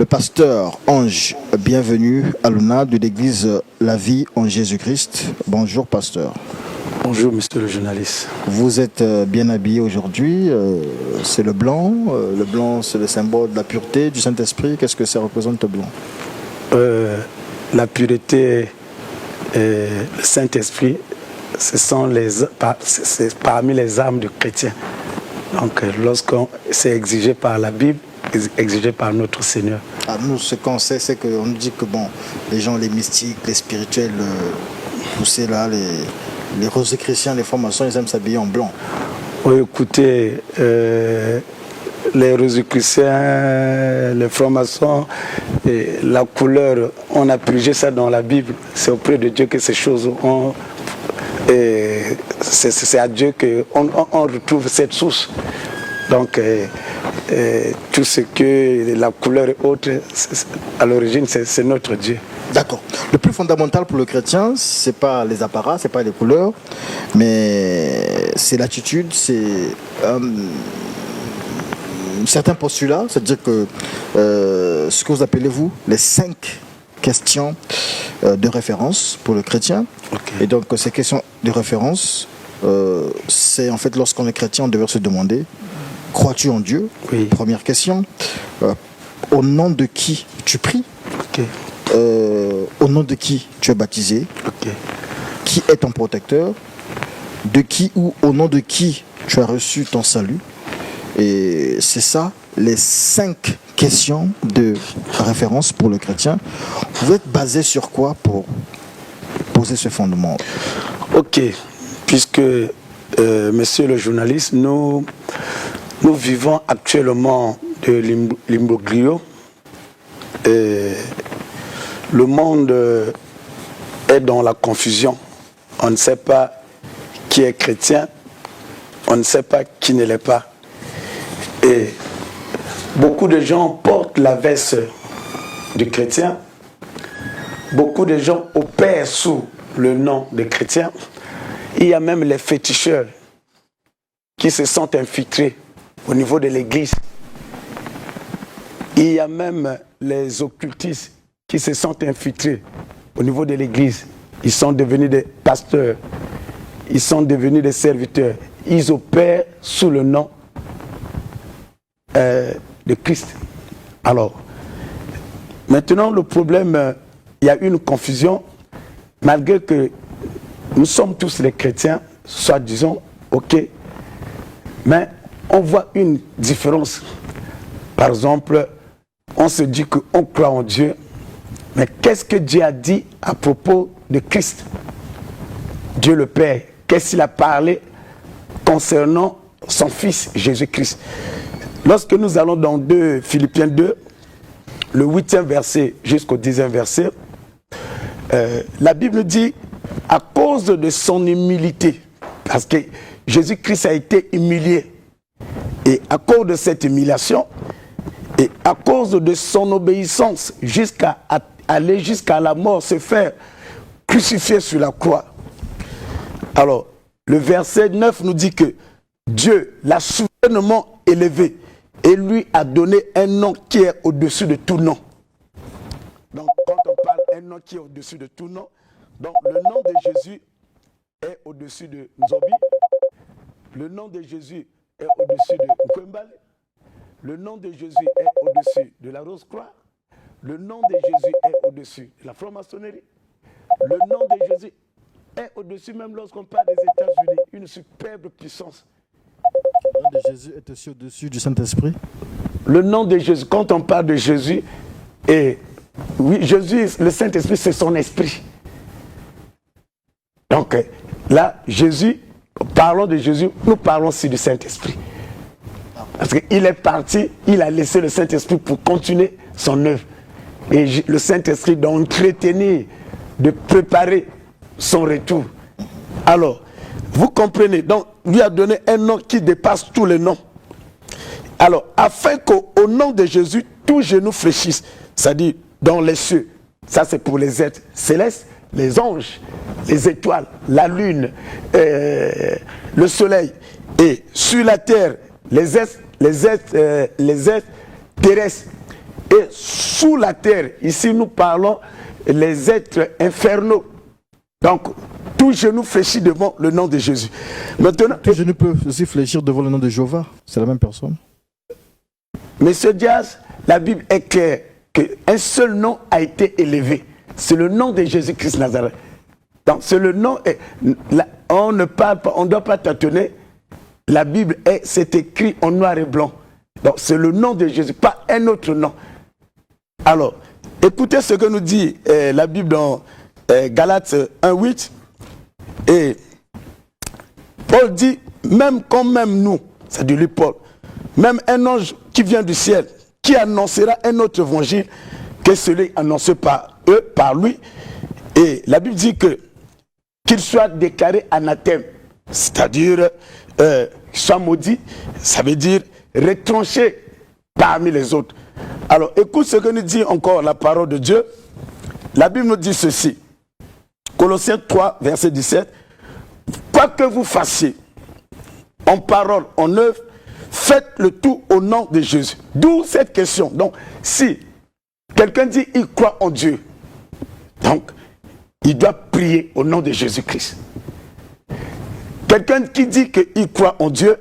Le pasteur Ange, bienvenue à l'ONA de l'église La Vie en Jésus-Christ. Bonjour pasteur. Bonjour monsieur le journaliste. Vous êtes bien habillé aujourd'hui, c'est le blanc. Le blanc c'est le symbole de la pureté du Saint-Esprit. Qu'est-ce que ça représente le blanc? La pureté et le Saint-Esprit, c'est parmi les armes du chrétien. Donc lorsqu'on c'est exigé par la Bible, exigé par notre Seigneur. Nous, ce qu'on sait, c'est qu'on nous dit que bon, les gens, les mystiques, les spirituels, poussés là, les rosicruciens, les francs-maçons, ils aiment s'habiller en blanc. Oui, écoutez, les rosicruciens, les francs-maçons, la couleur, on a purgé ça dans la Bible. C'est auprès de Dieu que ces choses ont... C'est à Dieu qu'on retrouve cette source. Donc, tout ce que la couleur est autre, à l'origine, c'est notre Dieu. D'accord. Le plus fondamental pour le chrétien, c'est pas les apparats, c'est pas les couleurs, mais c'est l'attitude, c'est certains postulats, c'est-à-dire que ce que vous appelez vous les 5 questions de référence pour le chrétien. Okay. Et donc ces questions de référence, c'est en fait lorsqu'on est chrétien, on devrait se demander: crois-tu en Dieu? Oui. Première question. Au nom de qui tu pries? Okay. Au nom de qui tu es baptisé? Okay. Qui est ton protecteur? De qui ou au nom de qui tu as reçu ton salut? Et c'est ça, les 5 questions de référence pour le chrétien. Vous êtes basé sur quoi pour poser ce fondement? Ok, puisque monsieur le journaliste, nous vivons actuellement de l'imbroglio. Le monde est dans la confusion. On ne sait pas qui est chrétien, on ne sait pas qui ne l'est pas. Et beaucoup de gens portent la veste du chrétien, beaucoup de gens opèrent sous le nom de chrétien. Il y a même les féticheurs qui se sont infiltrés au niveau de l'église. Il y a même les occultistes qui se sont infiltrés au niveau de l'église. Ils sont devenus des pasteurs, ils sont devenus des serviteurs. Ils opèrent sous le nom de Christ. Alors, maintenant le problème, il y a une confusion, malgré que nous sommes tous les chrétiens, soit disons, ok, mais on voit une différence. Par exemple, on se dit qu'on croit en Dieu, mais qu'est-ce que Dieu a dit à propos de Christ? Dieu le Père, qu'est-ce qu'il a parlé concernant son Fils Jésus-Christ? Lorsque nous allons dans Philippiens 2, le 8e verset jusqu'au 10e verset, la Bible dit, à cause de son humilité, parce que Jésus-Christ a été humilié, et à cause de cette humiliation, et à cause de son obéissance, jusqu'à aller jusqu'à la mort, se faire crucifier sur la croix. Alors, le verset 9 nous dit que Dieu l'a souverainement élevé et lui a donné un nom qui est au-dessus de tout nom. Donc, quand on parle d'un nom qui est au-dessus de tout nom, donc le nom de Jésus est au-dessus de Nzobi, le nom de Jésus est au-dessus de Nkwembale, le nom de Jésus est au-dessus de la Rose-Croix, le nom de Jésus est au-dessus de la franc-maçonnerie, le nom de Jésus est au-dessus, même lorsqu'on parle des États-Unis, une superbe puissance. Le nom de Jésus est aussi au-dessus du Saint-Esprit? Le nom de Jésus, quand on parle de Jésus, et oui, Jésus, le Saint-Esprit, c'est son esprit. Donc là, Jésus, parlons de Jésus, nous parlons aussi du Saint-Esprit. Parce qu'il est parti, il a laissé le Saint-Esprit pour continuer son œuvre. Et le Saint-Esprit doit entretenir, de préparer son retour. Alors, vous comprenez, donc, lui a donné un nom qui dépasse tous les noms. Alors, afin qu'au nom de Jésus, tout genou fléchisse, c'est-à-dire dans les cieux, ça c'est pour les êtres célestes, les anges, les étoiles, la lune, le soleil, et sur la terre, les êtres terrestres, et sous la terre. Ici, nous parlons les êtres infernaux. Donc, tout genou fléchit devant le nom de Jésus. Maintenant, tout genou peut aussi fléchir devant le nom de Jéhovah. C'est la même personne. Monsieur Diaz, la Bible est claire qu'un seul nom a été élevé. C'est le nom de Jésus-Christ Nazareth. Donc, c'est le nom. On ne parle pas, on ne doit pas tâtonner. La Bible, c'est écrit en noir et blanc. Donc, c'est le nom de Jésus, pas un autre nom. Alors, écoutez ce que nous dit la Bible dans Galates 1:8. Et Paul dit, même comme même nous, ça dit lui Paul, même un ange qui vient du ciel, qui annoncera un autre évangile que celui annoncé par eux, par lui. Et la Bible dit qu'il soit déclaré anathème, c'est-à-dire qu'il soit maudit, ça veut dire retranché parmi les autres. Alors, écoute ce que nous dit encore la parole de Dieu. La Bible nous dit ceci. Colossiens 3, verset 17. Quoi que vous fassiez, en parole, en œuvre, faites le tout au nom de Jésus. D'où cette question. Donc, si quelqu'un dit il croit en Dieu, donc, il doit prier au nom de Jésus-Christ. Quelqu'un qui dit qu'il croit en Dieu,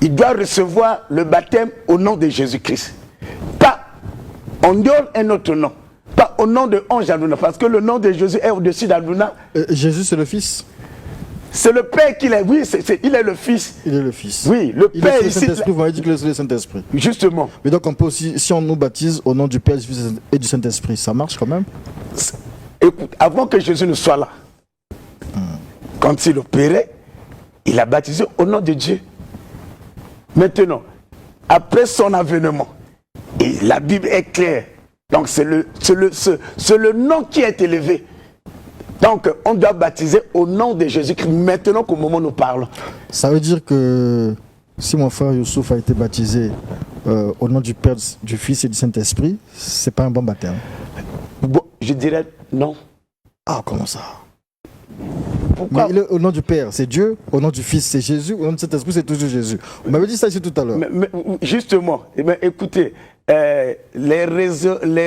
il doit recevoir le baptême au nom de Jésus-Christ. Pas en dehors un autre nom. Pas au nom de Ange Aduna, parce que le nom de Jésus est au-dessus d'Aduna. Jésus, c'est le Fils. C'est le Père qu'il est. Oui, il est le Fils. Il est le Fils. Oui, le Père ici. ici. Vous m'avez dit qu'il est le Saint-Esprit. Justement. Mais donc, on peut aussi, si on nous baptise au nom du Père, du Fils et du Saint-Esprit, ça marche quand même? Écoute, avant que Jésus ne soit là, quand il opérait, il a baptisé au nom de Dieu. Maintenant, après son avènement, et la Bible est claire, donc c'est le nom qui est élevé. Donc, on doit baptiser au nom de Jésus-Christ, maintenant qu'au moment où nous parlons. Ça veut dire que si mon frère Youssouf a été baptisé au nom du Père, du Fils et du Saint-Esprit, c'est pas un bon baptême? Bon, je dirais non. Ah, comment ça? Pourquoi? Mais il est au nom du Père, c'est Dieu. Au nom du Fils, c'est Jésus. Au nom du Saint-Esprit, c'est toujours Jésus. Vous m'avez dit ça ici tout à l'heure. Mais justement, écoutez, les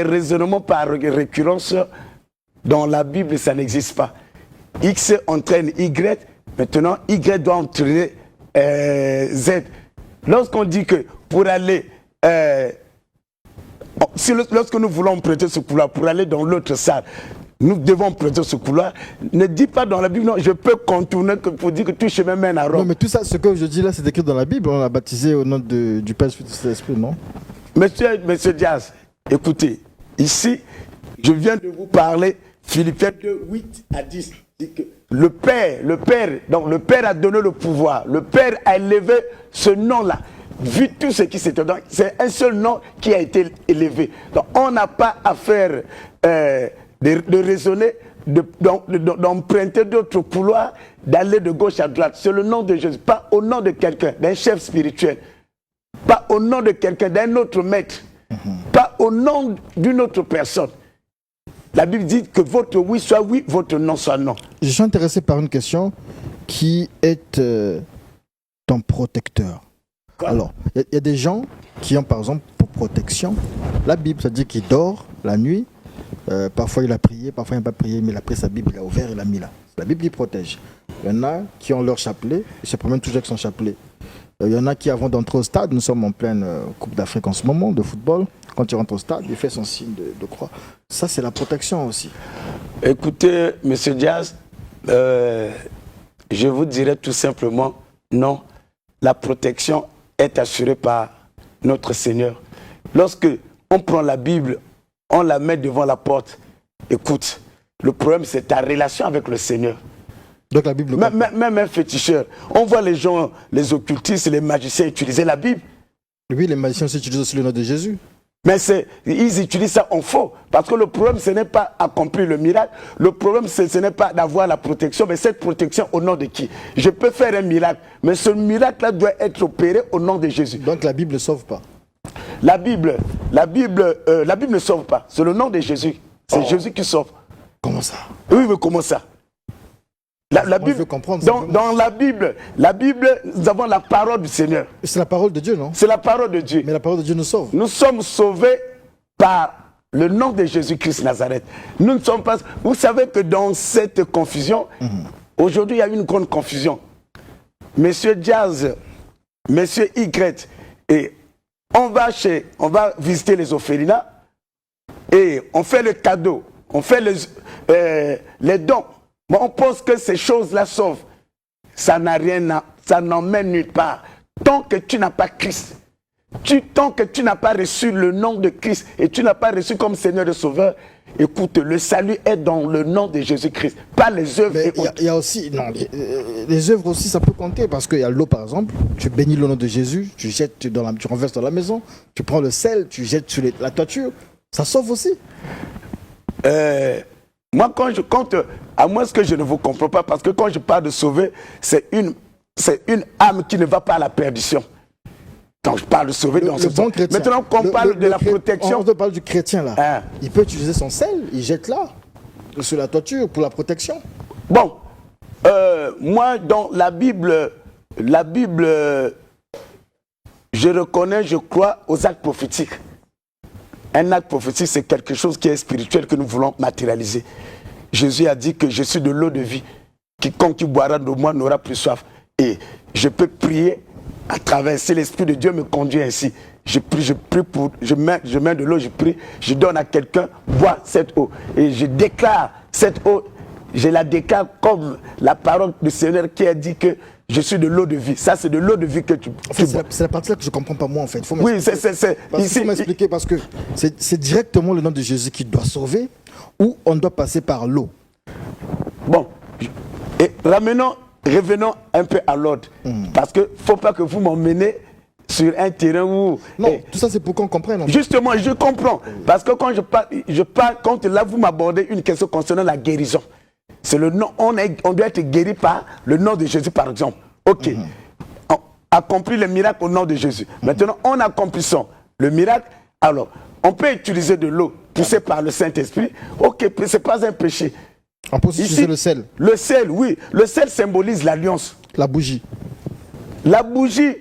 raisonnements par récurrence, dans la Bible, ça n'existe pas. X entraîne Y, maintenant Y doit entraîner Z. Lorsqu'on dit que pour aller, lorsque nous voulons emprunter ce couloir pour aller dans l'autre salle, nous devons emprunter ce couloir. Ne dis pas dans la Bible, non, je peux contourner pour dire que tout chemin mène à Rome. Non, mais tout ça, ce que je dis là, c'est écrit dans la Bible. On l'a baptisé au nom du Père, du Fils et du Saint-Esprit, non? Monsieur Diaz, écoutez, ici, je viens de vous parler, Philippiens 2, 8 à 10. Dit que le Père a donné le pouvoir. Le Père a élevé ce nom-là. Vu tout ce qui s'était donné, c'est un seul nom qui a été élevé. Donc, on n'a pas à faire de raisonner, d'emprunter d'autres couloirs, d'aller de gauche à droite. C'est le nom de Jésus, pas au nom de quelqu'un, d'un chef spirituel, pas au nom de quelqu'un, d'un autre maître, pas au nom d'une autre personne. La Bible dit que votre oui soit oui, votre non soit non. Je suis intéressé par une question qui est ton protecteur. Quoi? Alors, il y a des gens qui ont par exemple pour protection la Bible, c'est-à-dire qu'il dort la nuit. Parfois il a prié, parfois il n'a pas prié, mais il a pris sa Bible, il a ouvert, il l'a mis là. C'est la Bible qui protège. Il y en a qui ont leur chapelet, ils se promènent toujours avec son chapelet. Il y en a qui, avant d'entrer au stade, nous sommes en pleine Coupe d'Afrique en ce moment, de football. Quand il rentre au stade, il fait son signe de croix. Ça, c'est la protection aussi. Écoutez, M. Diaz, je vous dirais tout simplement, non, la protection est assurée par notre Seigneur. Lorsque on prend la Bible, on la met devant la porte, écoute, le problème c'est ta relation avec le Seigneur. Donc la Bible. Même un féticheur. On voit les gens, les occultistes, les magiciens utiliser la Bible. Oui, les magiciens aussi utilisent aussi le nom de Jésus. Mais ils utilisent ça en faux. Parce que le problème, ce n'est pas accomplir le miracle. Le problème, ce n'est pas d'avoir la protection. Mais cette protection, au nom de qui? Je peux faire un miracle. Mais ce miracle-là doit être opéré au nom de Jésus. Donc la Bible ne sauve pas. La Bible ne sauve pas. C'est le nom de Jésus. C'est Jésus qui sauve. Comment ça? Oui, mais comment ça? La Bible, dans la Bible, nous avons la parole du Seigneur. C'est la parole de Dieu, non? C'est la parole de Dieu. Mais la parole de Dieu nous sauve. Nous sommes sauvés par le nom de Jésus-Christ Nazareth. Nous ne sommes pas... Vous savez que dans cette confusion, aujourd'hui, il y a une grande confusion. Monsieur Jazz, Monsieur Y, et on va visiter les orphelinats et on fait le cadeau, on fait les dons. Mais on pense que ces choses-là sauvent. Ça n'a rien, ça n'emmène nulle part. Tant que tu n'as pas Christ, tant que tu n'as pas reçu le nom de Christ et tu n'as pas reçu comme Seigneur et Sauveur, écoute, le salut est dans le nom de Jésus-Christ, pas les œuvres. Il y a aussi, non, les œuvres aussi, ça peut compter, parce qu'il y a l'eau par exemple, tu bénis le nom de Jésus, tu jettes tu renverses dans la maison, tu prends le sel, tu jettes sur la toiture, ça sauve aussi. Moi, quand je compte, à moins que je ne vous comprends pas, parce que quand je parle de sauver, c'est une âme qui ne va pas à la perdition. Quand je parle de sauver dans ce sens. Maintenant qu'on parle de la protection. On parle du chrétien là. Hein? Il peut utiliser son sel, il jette là, sur la toiture pour la protection. Bon, moi dans la Bible, je reconnais, je crois aux actes prophétiques. Un acte prophétique, c'est quelque chose qui est spirituel que nous voulons matérialiser. Jésus a dit que je suis de l'eau de vie. Quiconque boira de moi n'aura plus soif. Et je peux prier à travers, si l'Esprit de Dieu me conduit ainsi. Je mets de l'eau, je prie, je donne à quelqu'un, bois cette eau. Et je déclare cette eau, je la déclare comme la parole du Seigneur qui a dit que je suis de l'eau de vie. Ça, c'est de l'eau de vie que tu bois. C'est la partie là que je ne comprends pas moi en fait. Oui, il faut m'expliquer parce que c'est directement le nom de Jésus qui doit sauver ou on doit passer par l'eau. Bon, et revenons un peu à l'ordre. Parce qu'il ne faut pas que vous m'emmenez sur un terrain où... Non, tout ça c'est pour qu'on comprenne. Justement, je comprends. Parce que quand je parle, quand là vous m'abordez une question concernant la guérison. C'est le nom, on doit être guéri par le nom de Jésus, par exemple. Ok. On accomplit le miracle au nom de Jésus. Maintenant, en accomplissant le miracle, alors, on peut utiliser de l'eau poussée par le Saint-Esprit. Ok, ce n'est pas un péché. On peut utiliser le sel. Le sel, oui. Le sel symbolise l'alliance. La bougie. La bougie,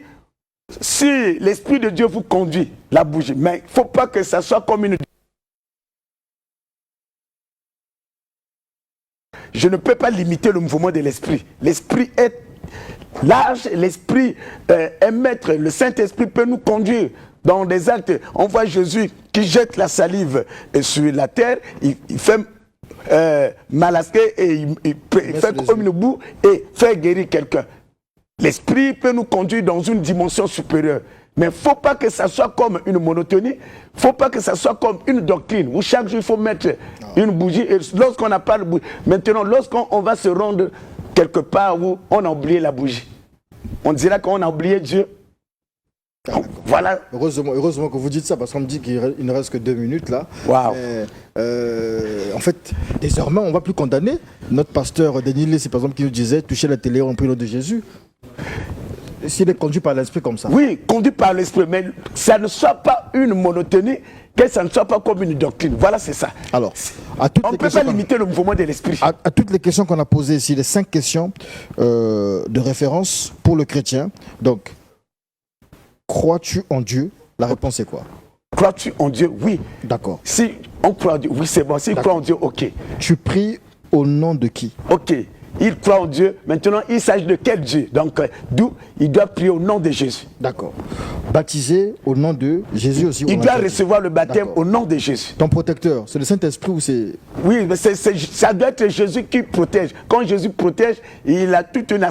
si l'Esprit de Dieu vous conduit, la bougie, mais il ne faut pas que ça soit comme une... Je ne peux pas limiter le mouvement de l'esprit. L'esprit est large, l'esprit est maître. Le Saint-Esprit peut nous conduire dans des actes. On voit Jésus qui jette la salive sur la terre, il fait malasquer et il fait comme une boue et fait guérir quelqu'un. L'esprit peut nous conduire dans une dimension supérieure. Mais il ne faut pas que ça soit comme une monotonie, il ne faut pas que ça soit comme une doctrine où chaque jour il faut mettre une bougie. Et lorsqu'on n'a pas de bougie, maintenant lorsqu'on va se rendre quelque part où on a oublié la bougie, on dira qu'on a oublié Dieu. Donc, voilà. Heureusement que vous dites ça parce qu'on me dit qu'il ne reste que 2 minutes là. Wow. En fait, désormais on ne va plus condamner. Notre pasteur Denis Lé, c'est par exemple qui nous disait toucher la télé en prie le nom de Jésus. S'il est conduit par l'esprit comme ça. Oui, conduit par l'esprit, mais ça ne soit pas une monotonie, que ça ne soit pas comme une doctrine. Voilà, c'est ça. Alors, on ne peut pas limiter le mouvement de l'esprit. À toutes les questions qu'on a posées ici, les 5 questions de référence pour le chrétien. Donc, crois-tu en Dieu? La réponse est quoi? Crois-tu en Dieu? Oui. D'accord. Si on croit en Dieu, oui, c'est bon. Si on croit en Dieu, ok. Tu pries au nom de qui? Ok. Il croit en Dieu. Maintenant, il s'agit de quel Dieu? Donc, d'où il doit prier au nom de Jésus. D'accord. Baptisé au nom de Jésus aussi. Il doit recevoir le baptême au nom de Jésus. Ton protecteur, c'est le Saint-Esprit ou c'est... Oui, mais ça doit être Jésus qui protège. Quand Jésus protège, il a tout un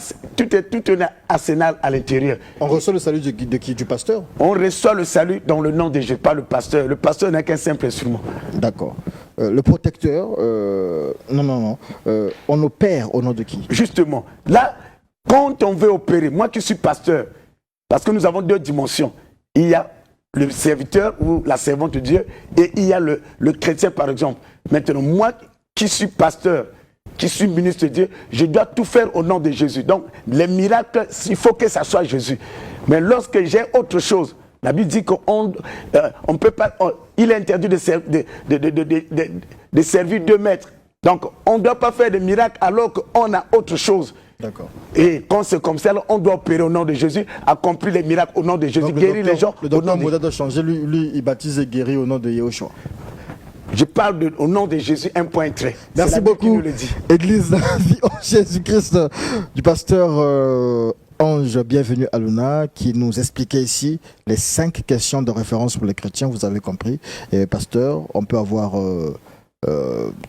arsenal à l'intérieur. On reçoit le salut de qui? Du pasteur? On reçoit le salut dans le nom de Jésus, pas le pasteur. Le pasteur n'est qu'un simple instrument. D'accord. Le protecteur, on opère au nom de qui? Justement, là, quand on veut opérer, moi qui suis pasteur, parce que nous avons 2 dimensions. Il y a le serviteur ou la servante de Dieu et il y a le chrétien par exemple. Maintenant, moi qui suis pasteur, qui suis ministre de Dieu, je dois tout faire au nom de Jésus. Donc, les miracles, il faut que ça soit Jésus. Mais lorsque j'ai autre chose, la Bible dit qu'on on peut pas, il est interdit de servir 2 maîtres. Donc, on ne doit pas faire de miracles alors qu'on a autre chose. D'accord. Et quand c'est comme ça, on doit opérer au nom de Jésus, accomplir les miracles au nom de Jésus, Donc, guérir les gens le au docteur nom de Moda doit changer, lui, il baptise et guérit au nom de Yahushua. Je parle au nom de Jésus, un point trait. Merci la Bible qui beaucoup, nous le dit. Église de la vie en Jésus-Christ, du pasteur Ange, bienvenue à Luna, qui nous expliquait ici les 5 questions de référence pour les chrétiens, vous avez compris. Et pasteur, on peut avoir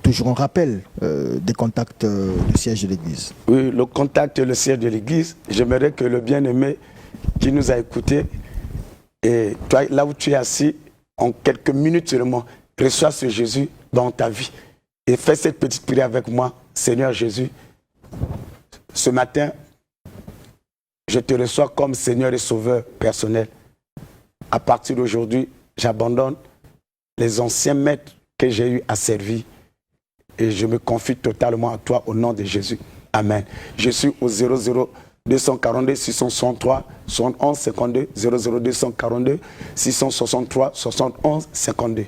toujours un rappel des contacts du siège de l'Église. Oui, le contact et le siège de l'Église, j'aimerais que le bien-aimé qui nous a écoutés, et toi, là où tu es assis, en quelques minutes seulement, reçois ce Jésus dans ta vie. Et fais cette petite prière avec moi. Seigneur Jésus, ce matin, je te reçois comme Seigneur et Sauveur personnel. À partir d'aujourd'hui, j'abandonne les anciens maîtres que j'ai eu à servir et je me confie totalement à toi au nom de Jésus. Amen. Je suis au 00 242 663 71 52 00 242 663 71 52.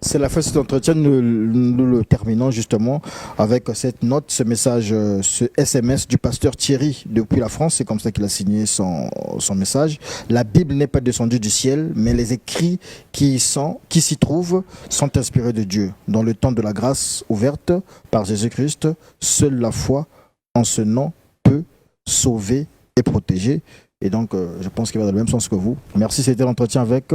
C'est la fin de cet entretien. Nous le terminons justement avec cette note, ce message, ce SMS du pasteur Thierry depuis la France. C'est comme ça qu'il a signé son message. La Bible n'est pas descendue du ciel, mais les écrits qui s'y trouvent sont inspirés de Dieu. Dans le temps de la grâce ouverte par Jésus-Christ, seule la foi en ce nom peut sauver et protéger. Et donc, je pense qu'il va dans le même sens que vous. Merci, c'était l'entretien avec